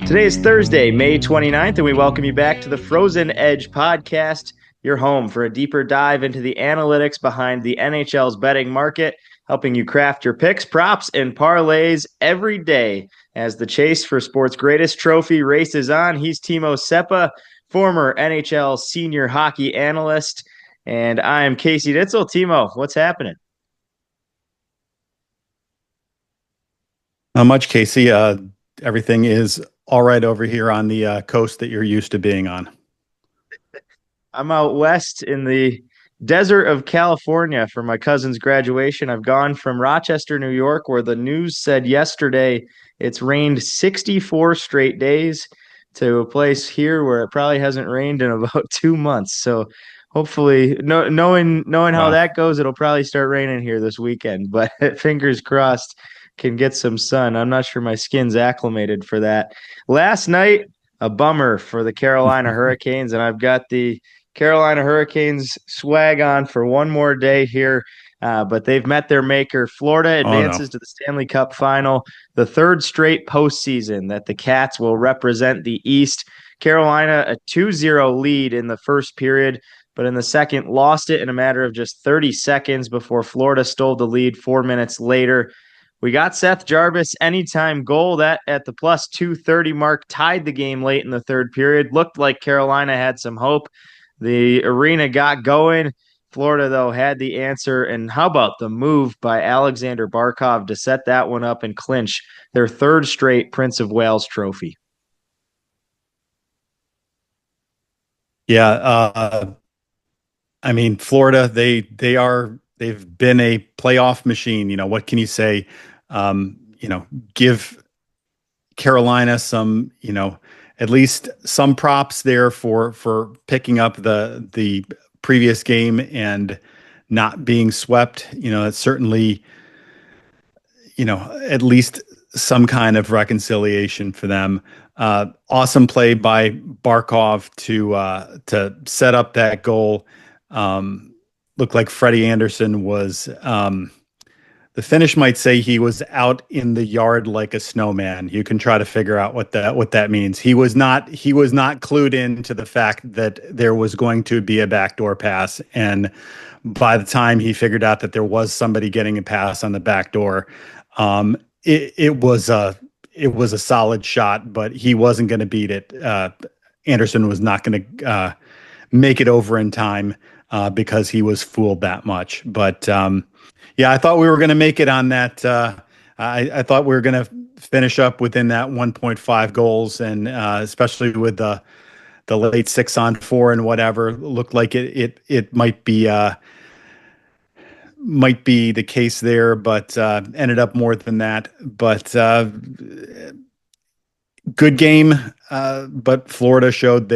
Today is Thursday, May 29th, and we welcome you back to the Frozen Edge podcast, your home for a deeper dive into the analytics behind the NHL's betting market, helping you craft your picks, props, and parlays every day as the chase for sports' greatest trophy races on. He's Timo Seppa, former NHL senior hockey analyst, and I'm Casey Ditzel. Timo, what's happening? Not much, Casey. Everything is all right over here on the coast that you're used to being on. I'm out west in the desert of California for my cousin's graduation. I've gone from Rochester, New York, where the news said yesterday it's rained 64 straight days, to a place here where it probably hasn't rained in about 2 months. So hopefully, knowing how Wow. that goes, it'll probably start raining here this weekend. But fingers crossed, can get some sun. I'm not sure my skin's acclimated for that. Last night, a bummer for the Carolina Hurricanes, and I've got the Carolina Hurricanes swag on for one more day here, but they've met their maker. Florida Oh no. advances to the Stanley Cup Final, the third straight postseason that the Cats will represent the East. Carolina, a 2-0 lead in the first period, but in the second lost it in a matter of just 30 seconds before Florida stole the lead 4 minutes later. We got Seth Jarvis anytime goal that at the plus 230 mark tied the game late in the third period. Looked like Carolina had some hope. The arena got going. Florida, though, had the answer. And how about the move by Alexander Barkov to set that one up and clinch their third straight Prince of Wales trophy? Yeah. I mean, Florida, they've been a playoff machine. What can you say? Give Carolina some, at least some props there for picking up the previous game and not being swept. It's certainly, at least some kind of reconciliation for them. Awesome play by Barkov to set up that goal. Looked like Freddie Anderson was. The finish might say he was out in the yard like a snowman. You can try to figure out what that means. He was not clued in to the fact that there was going to be a backdoor pass, and by the time he figured out that there was somebody getting a pass on the back door, it was a solid shot, but he wasn't going to beat it. Anderson was not going to make it over in time because he was fooled that much. But yeah, I thought we were going to make it on that. I thought we were going to finish up within that 1.5 goals, and especially with the late 6-on-4 and whatever, looked like it might be the case there, but ended up more than that. But good game, but Florida showed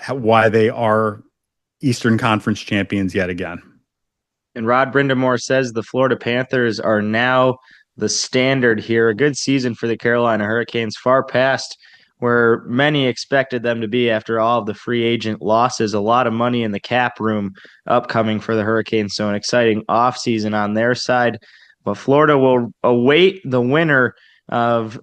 why they are Eastern Conference champions yet again. And Rod Brindamore says the Florida Panthers are now the standard here. A good season for the Carolina Hurricanes, far past where many expected them to be after all of the free agent losses. A lot of money in the cap room upcoming for the Hurricanes, so an exciting offseason on their side. But Florida will await the winner of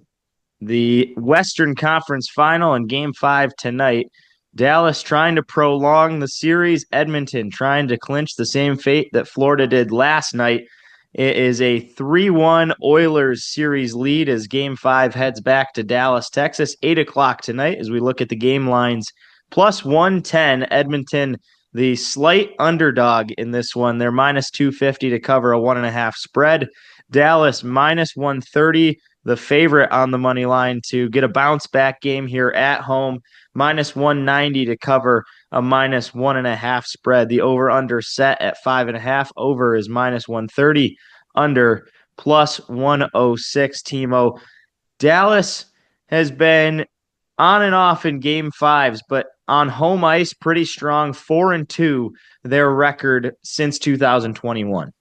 the Western Conference Final in Game 5 tonight. Dallas trying to prolong the series. Edmonton trying to clinch the same fate that Florida did last night. It is a 3-1 Oilers series lead as Game 5 heads back to Dallas, Texas, 8 o'clock tonight as we look at the game lines. Plus 110, Edmonton, the slight underdog in this one. They're minus 250 to cover a 1.5 spread. Dallas minus 130, the favorite on the money line to get a bounce back game here at home. Minus 190 to cover a minus 1.5 spread. The over under set at 5.5. Over is minus 130. Under plus 106. Timo, Dallas has been on and off in game fives, but on home ice, pretty strong. 4-2, their record since 2021.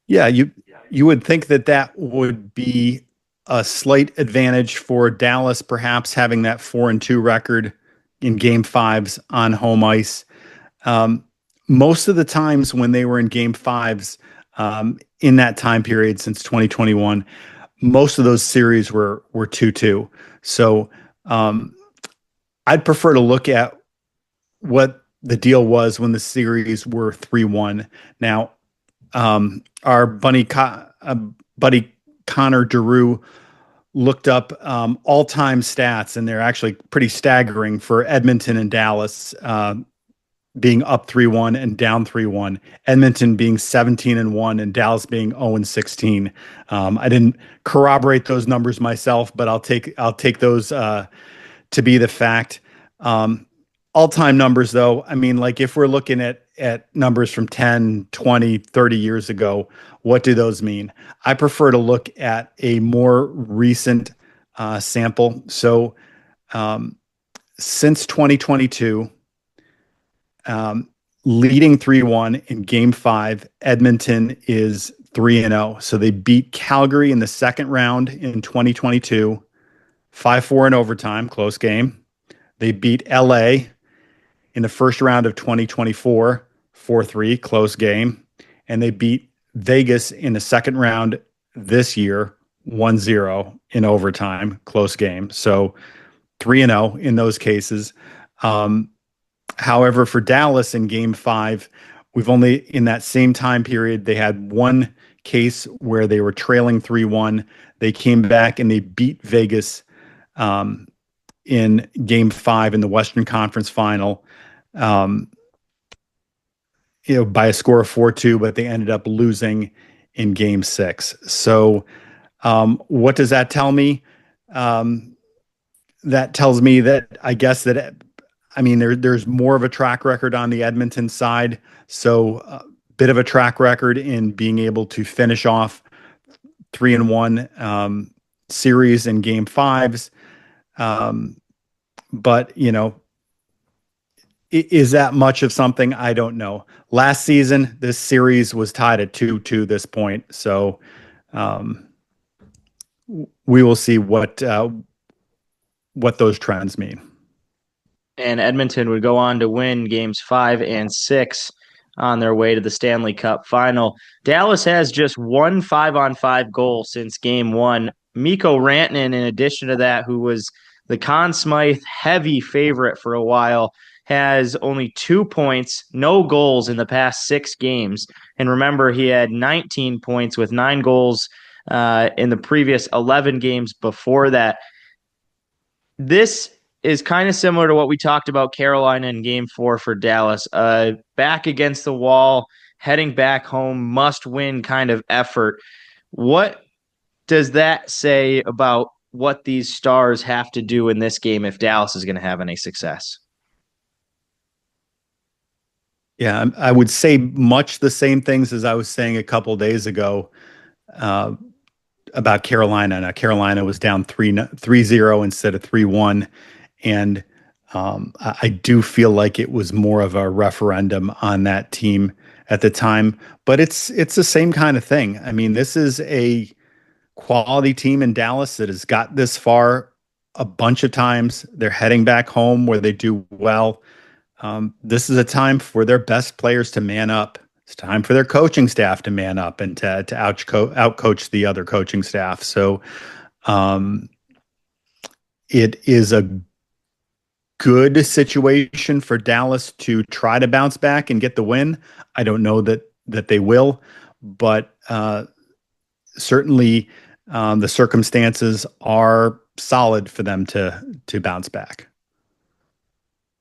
Yeah, you would think that would be a slight advantage for Dallas, perhaps having that 4-2 record in game fives on home ice. Most of the times when they were in game fives in that time period since 2021, most of those series were 2-2. So um, I'd prefer to look at what the deal was when the series were 3-1. Now, our buddy Connor Giroux looked up all-time stats, and they're actually pretty staggering for Edmonton and Dallas being up 3-1 and down 3-1. Edmonton being 17-1 and Dallas being 0-16. I didn't corroborate those numbers myself, but I'll take those to be the fact. All-time numbers, though, I mean, like if we're looking at numbers from 10, 20, 30 years ago, what do those mean? I prefer to look at a more recent sample. So since 2022, leading 3-1 in game 5, Edmonton is 3-0. So they beat Calgary in the second round in 2022, 5-4 in overtime, close game. They beat LA in the first round of 2024, 4-3, close game. And they beat Vegas in the second round this year, 1-0 in overtime, close game. So 3-0 in those cases. However, for Dallas in game 5, we've only, in that same time period, they had one case where they were trailing 3-1. They came back and they beat Vegas in game 5 in the Western Conference Final, by a score of 4-2, but they ended up losing in game 6. So what does that tell me? That tells me that I guess that, I mean, there's more of a track record on the Edmonton side. So a bit of a track record in being able to finish off 3-1 series in game 5s. But, is that much of something? I don't know. Last season, this series was tied at 2-2 this point. So we will see what those trends mean. And Edmonton would go on to win games 5 and 6 on their way to the Stanley Cup Final. Dallas has just one 5-on-5 goal since game 1. Mikko Rantanen, in addition to that, who was the Conn Smythe heavy favorite for a while, has only 2 points, no goals in the past 6 games. And remember, he had 19 points with 9 goals in the previous 11 games before that. This is kind of similar to what we talked about Carolina in game 4 for Dallas. Back against the wall, heading back home, must-win kind of effort. What does that say about what these Stars have to do in this game if Dallas is going to have any success? Yeah, I would say much the same things as I was saying a couple days ago about Carolina. Now, Carolina was down 3-0 instead of 3-1. And I do feel like it was more of a referendum on that team at the time. But it's the same kind of thing. I mean, this is a quality team in Dallas that has got this far a bunch of times. They're heading back home where they do well. This is a time for their best players to man up. It's time for their coaching staff to man up and to outcoach the other coaching staff. So it is a good situation for Dallas to try to bounce back and get the win. I don't know that they will, but certainly the circumstances are solid for them to bounce back.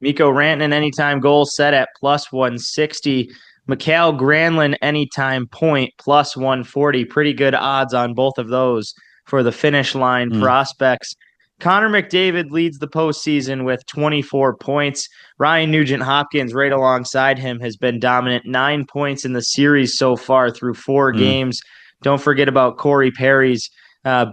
Mikko Rantanen anytime goal set at plus 160. Mikael Granlund anytime point plus 140. Pretty good odds on both of those for the finish line prospects. Connor McDavid leads the postseason with 24 points. Ryan Nugent-Hopkins right alongside him has been dominant. 9 points in the series so far through 4 games. Don't forget about Corey Perry's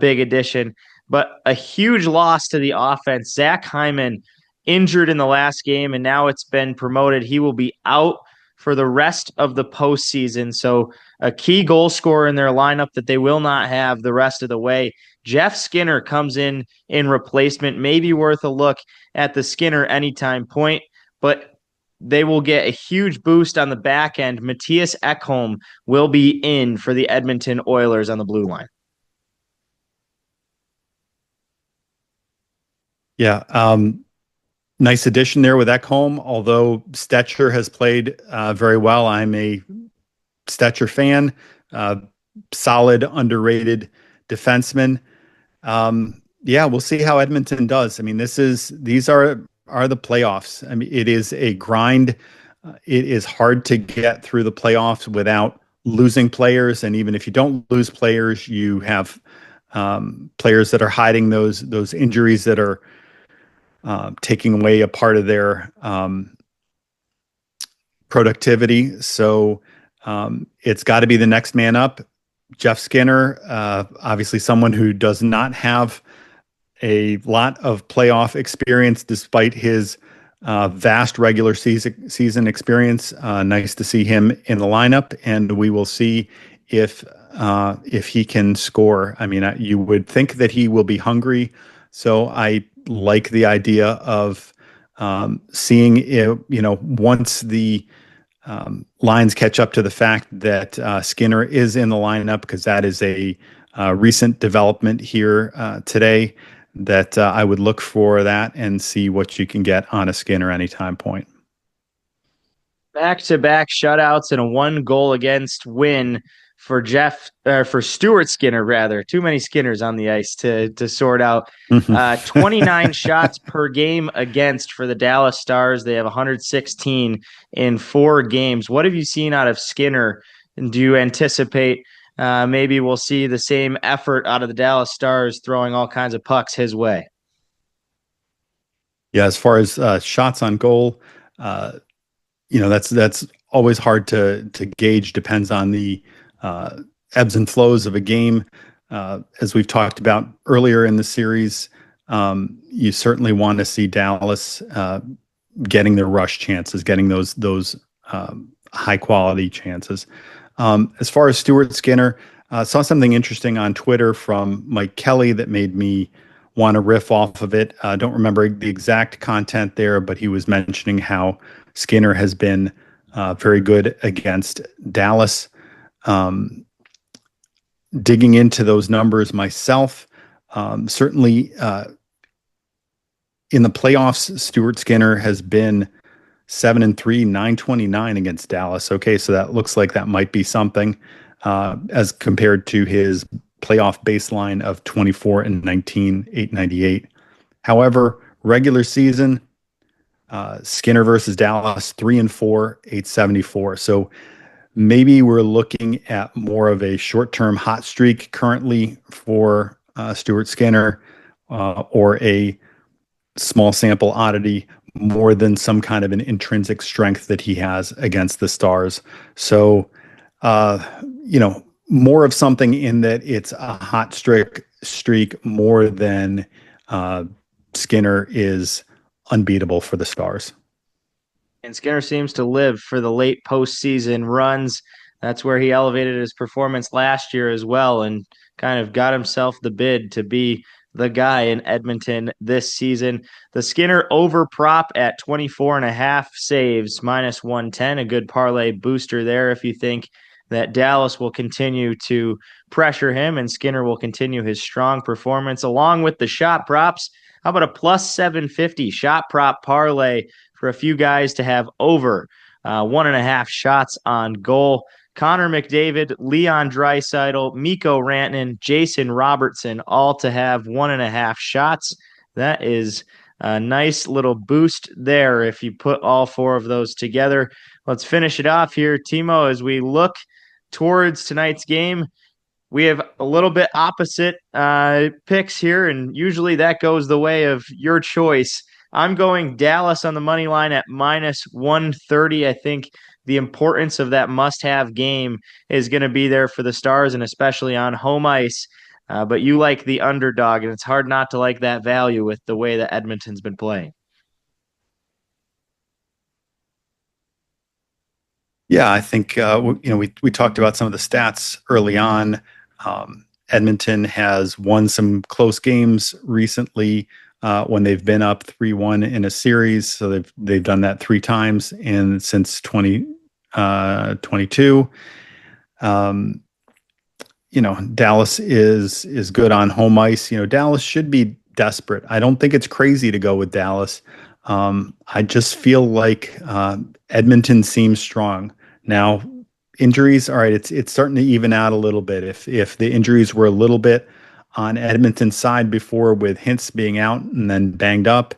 big addition. But a huge loss to the offense. Zach Hyman injured in the last game, and now it's been promoted. He will be out for the rest of the postseason. So a key goal scorer in their lineup that they will not have the rest of the way. Jeff Skinner comes in replacement. Maybe worth a look at the Skinner anytime point, but they will get a huge boost on the back end. Matthias Ekholm will be in for the Edmonton Oilers on the blue line. Yeah. Nice addition there with Ekholm. Although Stetcher has played very well, I'm a Stetcher fan. Uh, Solid, underrated defenseman. Yeah, we'll see how Edmonton does. I mean, these are the playoffs. I mean, it is a grind. It is hard to get through the playoffs without losing players, and even if you don't lose players, you have players that are hiding those injuries that are taking away a part of their productivity. So it's got to be the next man up. Jeff Skinner, obviously someone who does not have a lot of playoff experience despite his vast regular season experience. Nice to see him in the lineup, and we will see if he can score. I mean, you would think that he will be hungry, so I like the idea of seeing it, once the lines catch up to the fact that Skinner is in the lineup, because that is a recent development here today, that I would look for that and see what you can get on a Skinner anytime point. Back-to-back shutouts and a one goal against win for Stuart Skinner rather. Too many Skinners on the ice to sort out. 29 shots per game against for the Dallas Stars. They have 116 in 4 games. What have you seen out of Skinner? And do you anticipate maybe we'll see the same effort out of the Dallas Stars throwing all kinds of pucks his way? Yeah, as far as shots on goal, uh, that's always hard to gauge. Depends on the uh, ebbs and flows of a game. As we've talked about earlier in the series, you certainly want to see Dallas getting their rush chances, getting those high quality chances. As far as Stuart Skinner, saw something interesting on Twitter from Mike Kelly that made me want to riff off of it. I don't remember the exact content there, but he was mentioning how Skinner has been very good against Dallas. Um, Digging into those numbers myself, certainly in the playoffs, Stuart Skinner has been 7-3, 929 against Dallas. Okay, so that looks like that might be something as compared to his playoff baseline of 24-19, 898. However, regular season, Skinner versus Dallas, 3-4, 874. So maybe we're looking at more of a short-term hot streak currently for Stuart Skinner, or a small sample oddity more than some kind of an intrinsic strength that he has against the Stars. So, uh, more of something in that it's a hot streak more than uh, Skinner is unbeatable for the Stars. And Skinner seems to live for the late postseason runs. That's where he elevated his performance last year as well and kind of got himself the bid to be the guy in Edmonton this season. The Skinner over prop at 24.5 saves, minus 110, a good parlay booster there if you think that Dallas will continue to pressure him and Skinner will continue his strong performance along with the shot props. How about a plus 750 shot prop parlay for a few guys to have over 1.5 shots on goal? Connor McDavid, Leon Draisaitl, Mikko Rantanen, Jason Robertson, all to have 1.5 shots. That is a nice little boost there if you put all 4 of those together. Let's finish it off here, Timo, as we look towards tonight's game. We have a little bit opposite picks here, and usually that goes the way of your choice. I'm going Dallas on the money line at minus 130. I think the importance of that must-have game is going to be there for the Stars, and especially on home ice. But you like the underdog, and it's hard not to like that value with the way that Edmonton's been playing. Yeah, I think we talked about some of the stats early on. Edmonton has won some close games recently when they've been up 3-1 in a series. So they've done that 3 times in since 2022. Dallas is good on home ice. Dallas should be desperate. I don't think it's crazy to go with Dallas. I just feel like Edmonton seems strong now. Injuries, all right, it's starting to even out a little bit. If the injuries were a little bit on Edmonton's side before, with Hintz being out and then banged up,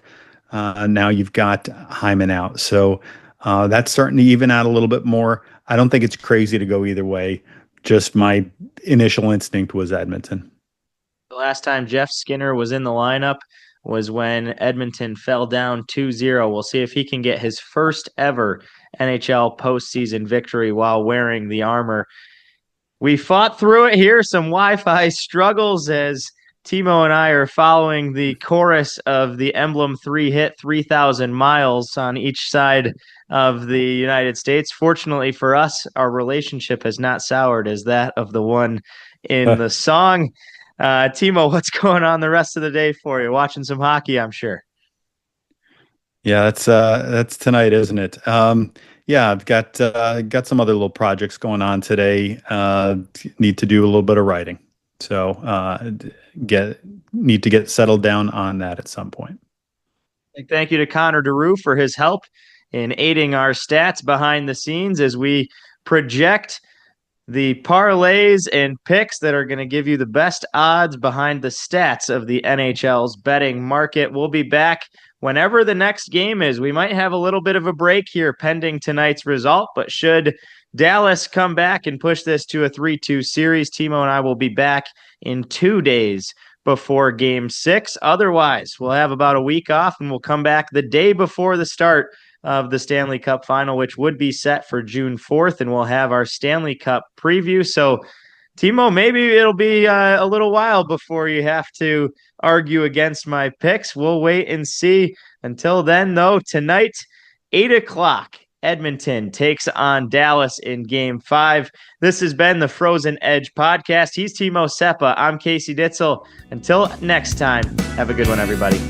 now you've got Hyman out, so that's starting to even out a little bit more. I don't think it's crazy to go either way. Just my initial instinct was Edmonton. The last time Jeff Skinner was in the lineup was when Edmonton fell down 2-0. We'll see if he can get his first ever NHL postseason victory while wearing the armor. We fought through it here, some Wi-Fi struggles as Timo and I are following the chorus of the Emblem 3 hit 3,000 miles on each side of the United States. Fortunately for us, our relationship has not soured as that of the one in the song. Timo, what's going on the rest of the day for you? Watching some hockey, I'm sure. Yeah, that's tonight, isn't it? Yeah, I've got some other little projects going on today. Need to do a little bit of writing, so need to get settled down on that at some point. Thank you to Connor DeRue for his help in aiding our stats behind the scenes as we project the parlays and picks that are going to give you the best odds behind the stats of the NHL's betting market. We'll be back whenever the next game is. We might have a little bit of a break here pending tonight's result, but should Dallas come back and push this to a 3-2 series, Timo and I will be back in 2 days before game 6. Otherwise, we'll have about a week off and we'll come back the day before the start of the Stanley Cup Final, which would be set for June 4th, and we'll have our Stanley Cup preview. So, Timo, maybe it'll be a little while before you have to argue against my picks. We'll wait and see. Until then, though, tonight, 8 o'clock, Edmonton takes on Dallas in Game 5. This has been the Frozen Edge podcast. He's Timo Seppa. I'm Casey Ditzel. Until next time, have a good one, everybody.